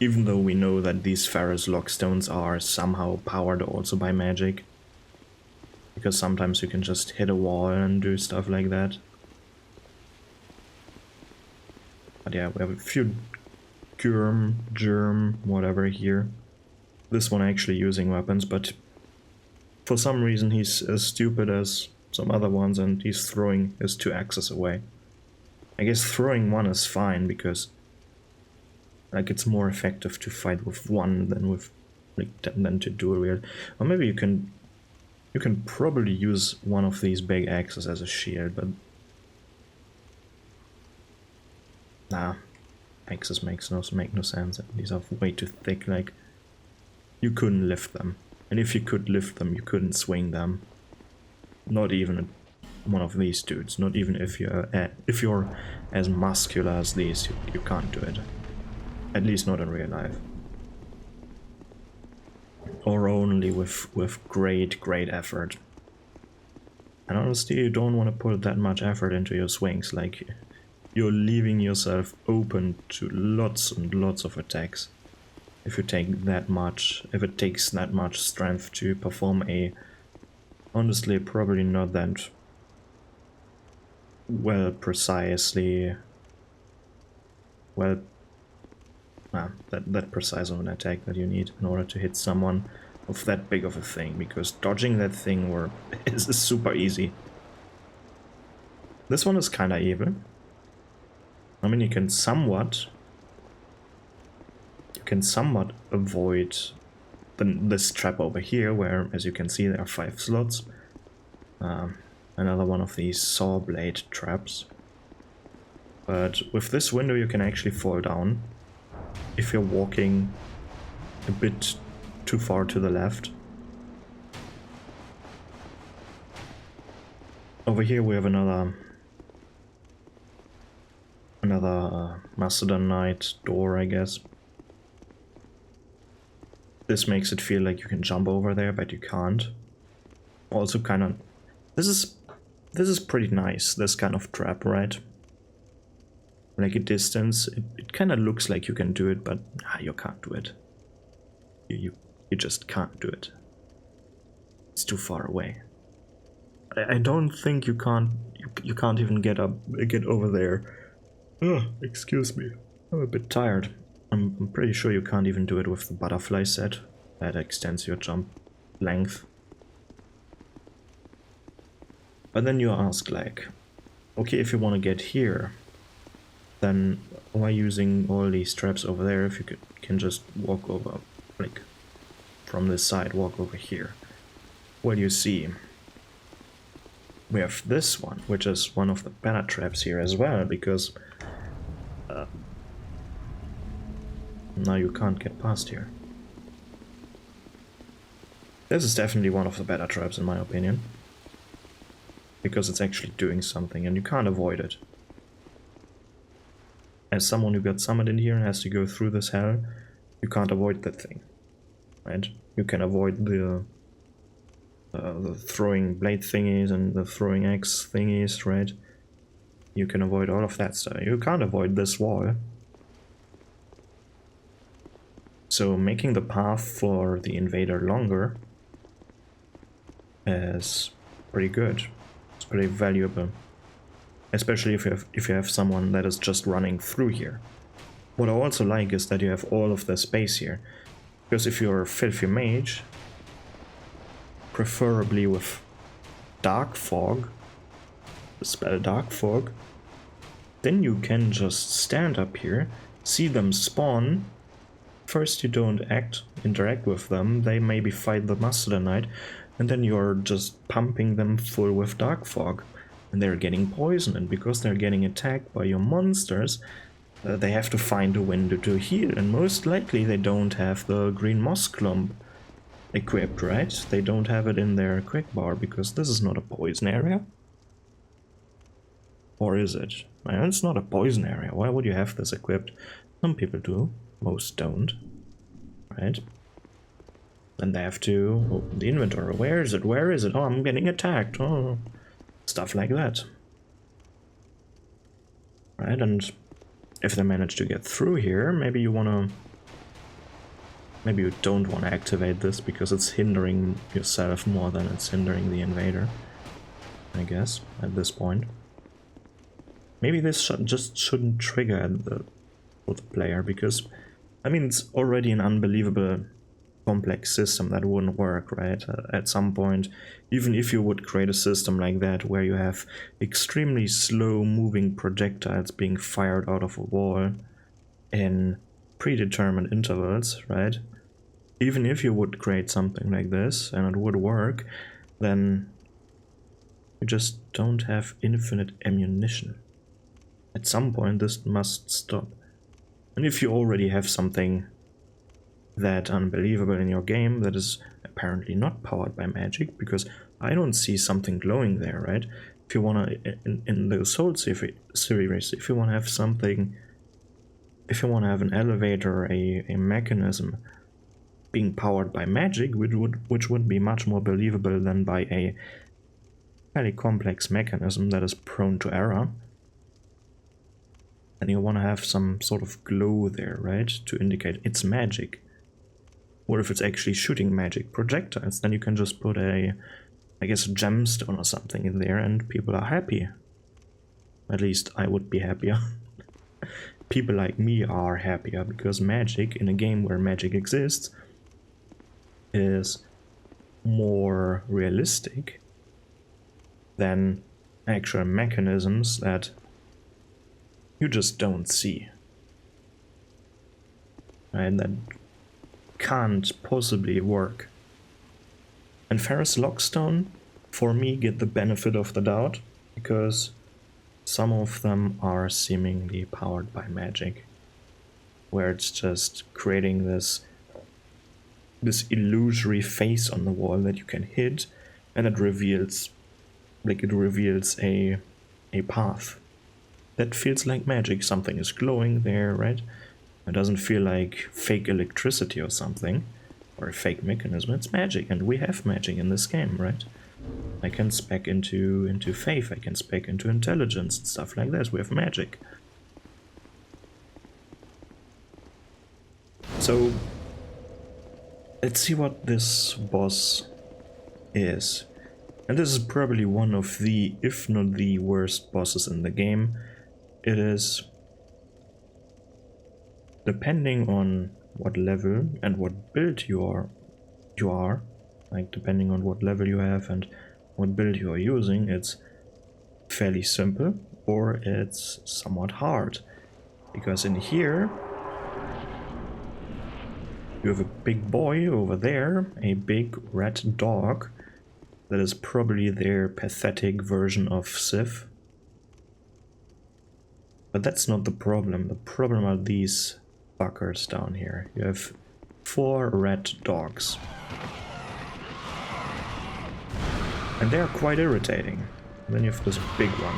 Even though we know that these Pharros' lockstones are somehow powered also by magic. Because sometimes you can just hit a wall and do stuff like that. But yeah, we have a few germ, whatever here. This one actually using weapons, but for some reason he's as stupid as some other ones and he's throwing his 2 axes away. I guess throwing one is fine because like it's more effective to fight with one than with like than to do a real. Or maybe you can probably use one of these big axes as a shield, but nah, axes make no sense. These are way too thick. Like you couldn't lift them, and if you could lift them, you couldn't swing them. Not even one of these dudes. Not even if you're as muscular as these, you can't do it. At least not in real life. Or only with great effort. And honestly, you don't want to put that much effort into your swings. Like, you're leaving yourself open to lots and lots of attacks. If you take that much, if it takes that much strength to perform a, honestly, probably not that well precisely, well, that precise of an attack that you need in order to hit someone of that big of a thing, because dodging that thing is super easy. This one is kinda evil. I mean, you can somewhat avoid this trap over here, where, as you can see, there are 5 slots. Another one of these saw blade traps. But with this window you can actually fall down if you're walking a bit too far to the left. Over here we have another Mastodon Knight door, I guess. This makes it feel like you can jump over there, but you can't. Also kind of... This is pretty nice, this kind of trap, right? Like a distance, it kind of looks like you can do it, but you can't do it. You just can't do it. It's too far away. I don't think you can't even get over there. Oh, excuse me. I'm a bit tired. I'm pretty sure you can't even do it with the butterfly set. That extends your jump length. But then you ask, like, okay, if you want to get here, then why using all these traps over there if you can just walk over, like, from this side, walk over here? Well, you see, we have this one, which is one of the better traps here as well, because now you can't get past here. This is definitely one of the better traps in my opinion. Because it's actually doing something and you can't avoid it. As someone who got summoned in here and has to go through this hell, you can't avoid that thing. Right? You can avoid the throwing blade thingies and the throwing axe thingies, right? You can avoid all of that stuff. You can't avoid this wall. So making the path for the invader longer is pretty good. It's pretty valuable. Especially if you have someone that is just running through here. What I also like is that you have all of the space here. Because if you're a filthy mage, preferably with Dark Fog, the spell Dark Fog, then you can just stand up here, see them spawn. First you don't interact with them, they maybe fight the Mastodon Knight, and then you're just pumping them full with Dark Fog. And they're getting poisoned, and because they're getting attacked by your monsters, they have to find a window to heal, and most likely they don't have the green moss clump equipped, right? They don't have it in their quick bar, because this is not a poison area. Or is it? Well, it's not a poison area. Why would you have this equipped? Some people do, most don't. Right? Then they have to open the inventory. Where is it? Where is it? Oh, I'm getting attacked. Oh, stuff like that. Right, and if they manage to get through here, maybe you don't want to activate this because it's hindering yourself more than it's hindering the invader, I guess, at this point. Maybe this just shouldn't trigger for the player, because, I mean, it's already an unbelievable complex system that wouldn't work, right? At some point, even if you would create a system like that where you have extremely slow moving projectiles being fired out of a wall in predetermined intervals, right? Even if you would create something like this and it would work, then you just don't have infinite ammunition. At some point this must stop. And if you already have something that unbelievable in your game that is apparently not powered by magic, because I don't see something glowing there, right? If you want to, in the Soul series, if you want to have something, if you want to have an elevator, a mechanism being powered by magic, which would be much more believable than by a fairly complex mechanism that is prone to error, then you want to have some sort of glow there, right? To indicate it's magic. Or if it's actually shooting magic projectiles, then you can just put I guess, a gemstone or something in there and people are happy. At least I would be happier. People like me are happier, because magic, in a game where magic exists, is more realistic than actual mechanisms that you just don't see. And that can't possibly work. And Ferrous Lockstone, for me, get the benefit of the doubt, because some of them are seemingly powered by magic, where it's just creating this illusory face on the wall that you can hit, and it reveals a path. That feels like magic. Something is glowing there, right? It doesn't feel like fake electricity or something, or a fake mechanism. It's magic, and we have magic in this game, right? I can spec into faith, I can spec into intelligence and stuff like that. We have magic. So let's see what this boss is. And this is probably one of the, if not the worst bosses in the game. It is, depending on what level and what build you are, like depending on what level you have and what build you are using, it's fairly simple or it's somewhat hard. Because in here you have a big boy over there, a big red dog that is probably their pathetic version of Sif. But that's not the problem. The problem are these fuckers down here. You have 4 red dogs. And they are quite irritating. And then you have this big one.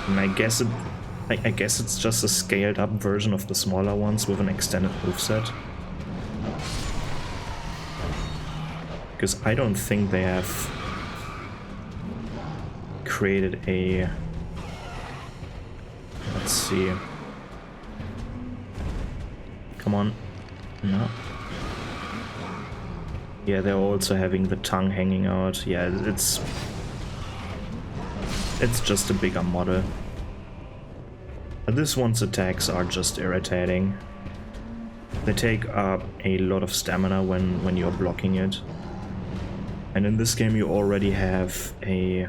And I guess it's just a scaled up version of the smaller ones with an extended moveset. Because I don't think they have created a... Let's see. Come on. No. Yeah, they're also having the tongue hanging out. Yeah, it's just a bigger model. But this one's attacks are just irritating. They take up a lot of stamina when you're blocking it. And in this game you already have a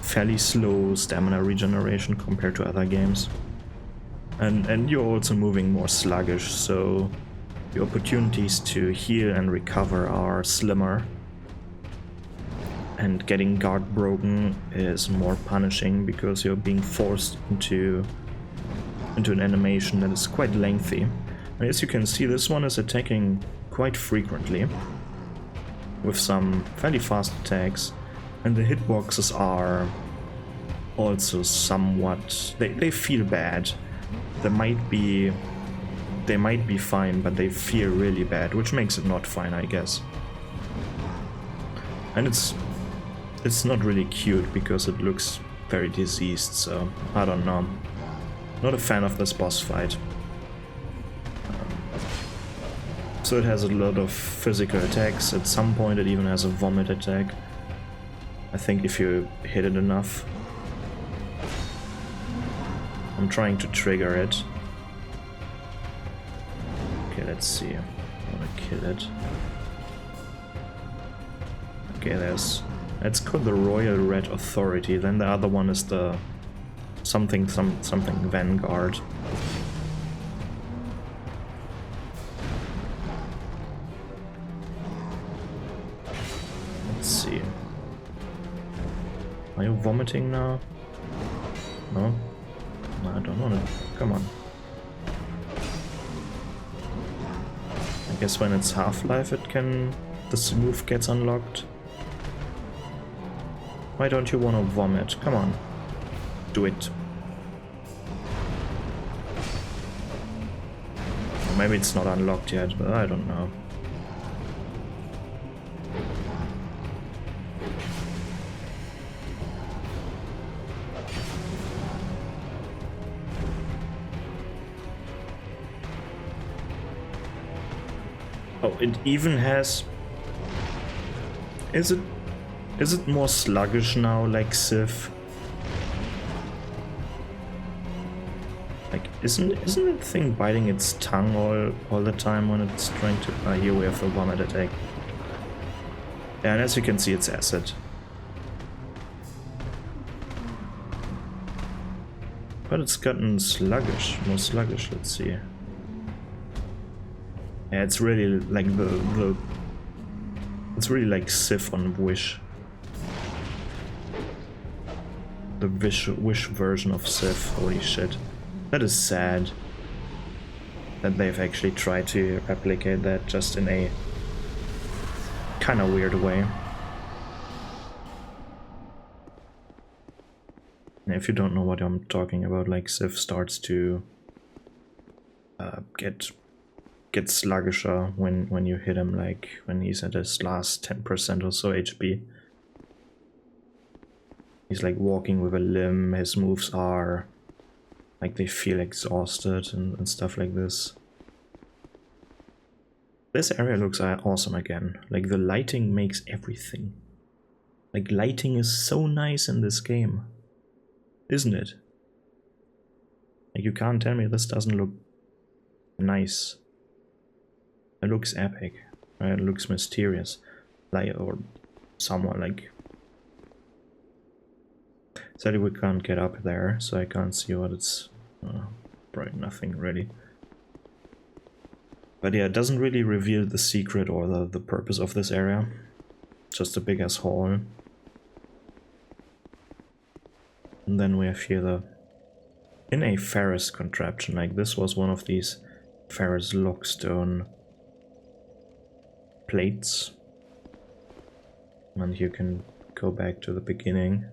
fairly slow stamina regeneration compared to other games. And you're also moving more sluggish, so the opportunities to heal and recover are slimmer. And getting guard broken is more punishing because you're being forced into an animation that is quite lengthy. And as you can see, this one is attacking quite frequently with some fairly fast attacks, and the hitboxes are also somewhat... they feel bad. They might be fine, but they feel really bad, which makes it not fine, I guess. And it's not really cute because it looks very diseased, so I don't know. Not a fan of this boss fight. So it has a lot of physical attacks. At some point it even has a vomit attack. I think if you hit it enough. I'm trying to trigger it. Okay, let's see. I wanna kill it. Okay, it's called the Royal Red Authority. Then the other one is the something Vanguard. Let's see. Are you vomiting now? No? No, I don't want to. Come on. I guess when it's Half-Life this move gets unlocked. Why don't you want to vomit? Come on. Do it. Or maybe it's not unlocked yet, but I don't know. Oh, it even has... Is it more sluggish now, like Civ? Like, isn't the thing biting its tongue all the time when it's trying to... here we have the vomit attack. Yeah, and as you can see, it's acid. But it's gotten sluggish, more sluggish, let's see. Yeah, it's really like it's really like Civ on Wish. The Wish version of Civ, holy shit. That is sad that they've actually tried to replicate that just in a kind of weird way. And if you don't know what I'm talking about, like Civ starts to get sluggisher when you hit him, like when he's at his last 10% or so HP. He's like walking with a limp, his moves are like they feel exhausted and stuff like this. This area looks awesome again. Like the lighting makes everything. Like lighting is so nice in this game, isn't it? Like you can't tell me this doesn't look nice. It looks epic, right? It looks mysterious, like, or somewhat like... Sadly we can't get up there, so I can't see what it's... probably nothing really. But yeah, it doesn't really reveal the secret or the purpose of this area. Just a big ass hall. And then we have here in a Ferris contraption, like this was one of these Ferrous Lockstone plates. And you can go back to the beginning.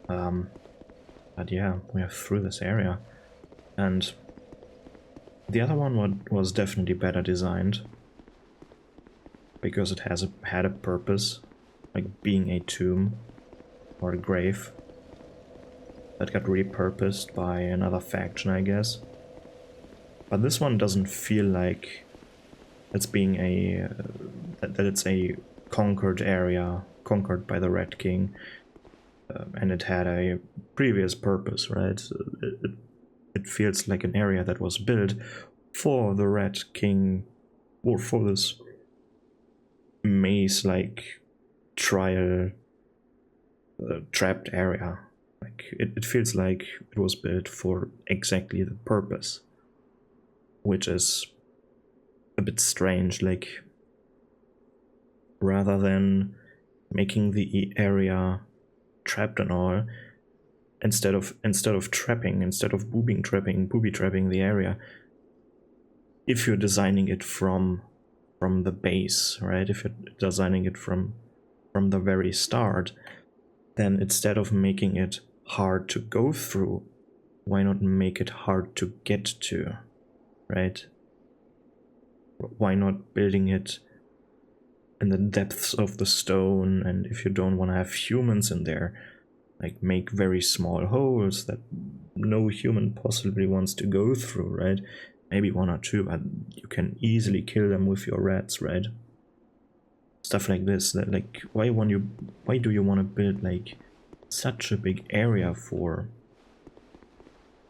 But yeah, we are through this area. And the other one was definitely better designed. Because it had a purpose. Like being a tomb or a grave. That got repurposed by another faction, I guess. But this one doesn't feel like it's being that it's a conquered area, conquered by the Red King, and it had a previous purpose, right? It feels like an area that was built for the Red King, or for this maze-like trial trapped area. Like it feels like it was built for exactly the purpose, which is a bit strange. Like, rather than making the area trapped and all, instead of booby trapping the area, if you're designing it from the base, right? If you're designing it from the very start, then instead of making it hard to go through, why not make it hard to get to, right? Why not building it in the depths of the stone, and if you don't want to have humans in there, like make very small holes that no human possibly wants to go through, right? Maybe one or two, but you can easily kill them with your rats, right? Stuff like this. That, like, why do you want to build like such a big area for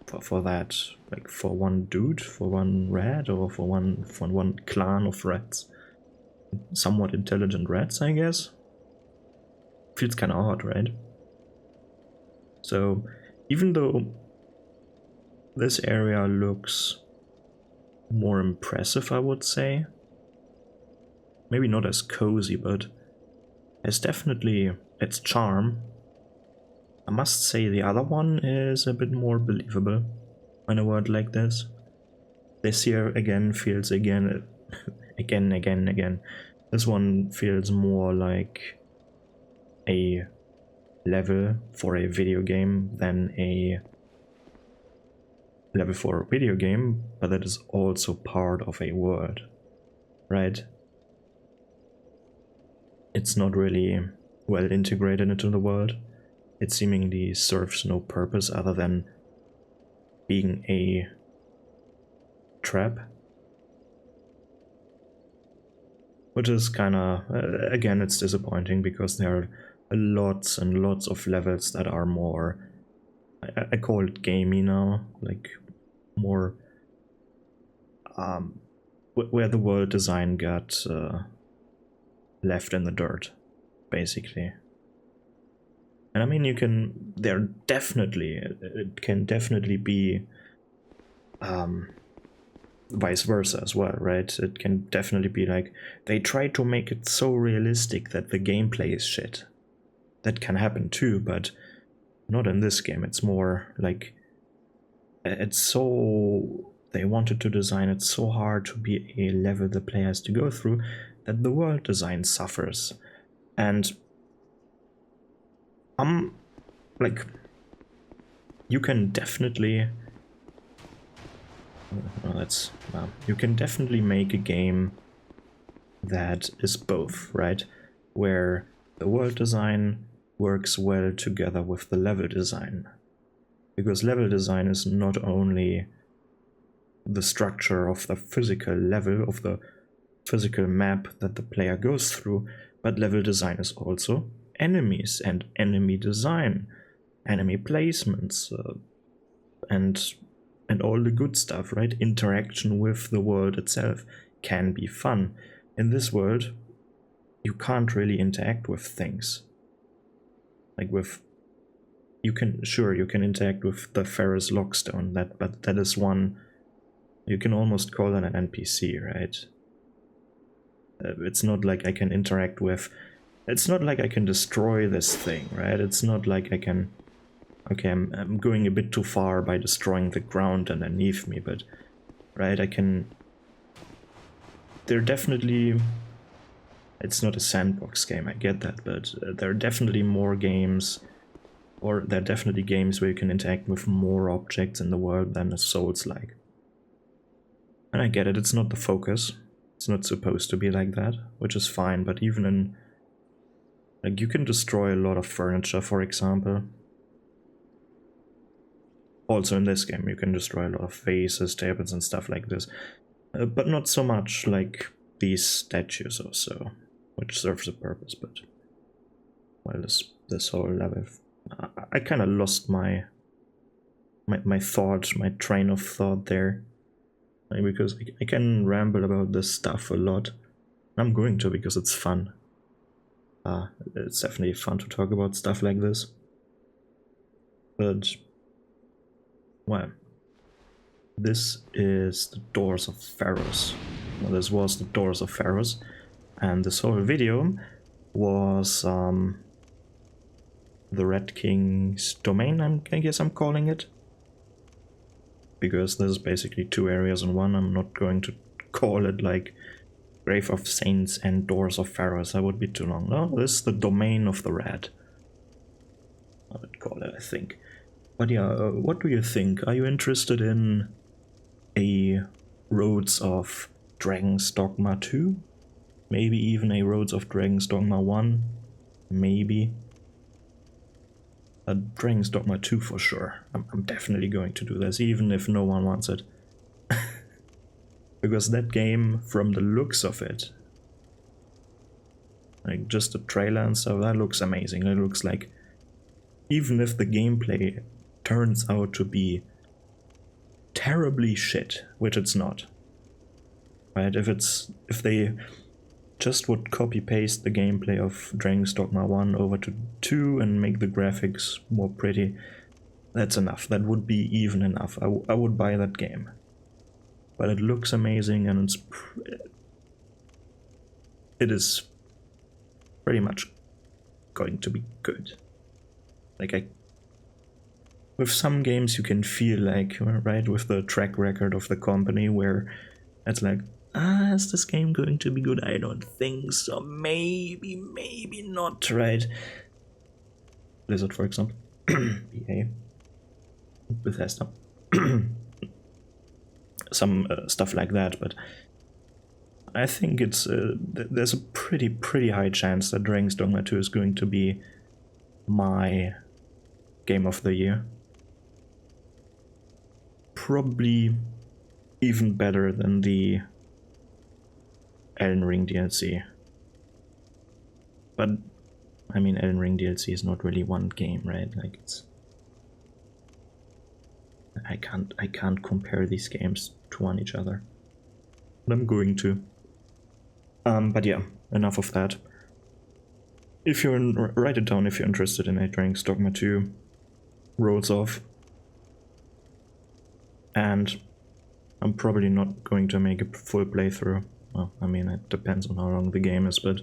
that? Like for one dude, for one rat, or for one clan of rats? Somewhat intelligent rats, I guess. Feels kind of odd, right? So, even though this area looks more impressive, I would say, maybe not as cozy, but has definitely its charm. I must say the other one is a bit more believable in a world like this. This here again feels again. This one feels more like a level for a video game than a level for a video game, but that is also part of a world, right? It's not really well integrated into the world. It seemingly serves no purpose other than being a trap. Which is kinda, again, it's disappointing because there are lots and lots of levels that are more, I call it gamey now, like more, where the world design got left in the dirt, basically. And I mean, it can definitely be vice versa as well, right? It can definitely be like, they try to make it so realistic that the gameplay is shit. That can happen too, but not in this game. It's more like, they wanted to design it so hard to be a level the player has to go through that the world design suffers. And like, you can definitely you can definitely make a game that is both, right? Where the world design works well together with the level design. Because level design is not only the structure of the physical level, of the physical map that the player goes through, but level design is also enemies and enemy design, enemy placements, and all the good stuff, right? Interaction with the world itself can be fun. In this world, you can't really interact with things. Like you can interact with the Ferrous Lockstone, but that is one, you can almost call that an NPC, right? It's not like I can interact with, it's not like I can destroy this thing, right? It's not like I can, okay, I'm going a bit too far by destroying the ground underneath me, but right? They're definitely, it's not a sandbox game, I get that, but there are definitely more games, or there are definitely games where you can interact with more objects in the world than a Souls-like. And I get it, it's not the focus. It's not supposed to be like that, which is fine, but even in... Like, you can destroy a lot of furniture, for example. Also in this game, you can destroy a lot of vases, tables, and stuff like this. But not so much like these statues or so, which serves a purpose, but... Well, this whole level... I kind of lost my thought, my train of thought there. Because I can ramble about this stuff a lot. I'm going to because it's fun. It's definitely fun to talk about stuff like this. But, well, this is the Doors of Pharos. Well, this was the Doors of Pharos, and this whole video was the Red King's domain, I guess I'm calling it. Because there's basically two areas in one. I'm not going to call it like Grave of Saints and Doors of Pharos. That would be too long. No, this is the domain of the Red. I would call it, I think. But yeah, what do you think? Are you interested in a Roads of Dragon's Dogma 2? Maybe even a Roads of Dragon's Dogma 1? Maybe. Dragon's Dogma 2 for sure. I'm definitely going to do this, even if no one wants it. Because that game, from the looks of it, like just the trailer and stuff, that looks amazing. It looks like, even if the gameplay turns out to be terribly shit, which it's not, right? If they just would copy-paste the gameplay of Dragon's Dogma 1 over to 2 and make the graphics more pretty, that's enough. That would be even enough. I would buy that game. But it looks amazing, and it is pretty much going to be good. Like, with some games you can feel like, right, with the track record of the company, where it's like, is this game going to be good? I don't think so. Maybe not, right? Blizzard, for example. EA. Bethesda. Some stuff like that, but I think it's there's a pretty high chance that Dragon's Dogma 2 is going to be my game of the year. Probably even better than the Elden Ring DLC. But I mean, Elden Ring DLC is not really one game, right? Like, it's I can't compare these games to one each other. But I'm going to. But yeah, enough of that. If you're write it down if you're interested in a Dragon's Dogma 2 Roads of. And I'm probably not going to make a full playthrough. Well, I mean, it depends on how long the game is, but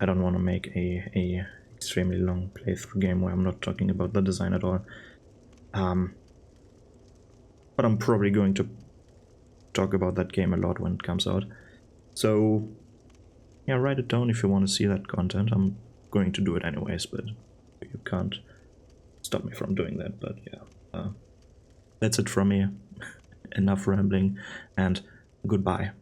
I don't want to make a extremely long playthrough game where I'm not talking about the design at all. But I'm probably going to talk about that game a lot when it comes out. So, yeah, write it down if you want to see that content. I'm going to do it anyways, but you can't stop me from doing that. But yeah, that's it from me. Enough rambling, and goodbye.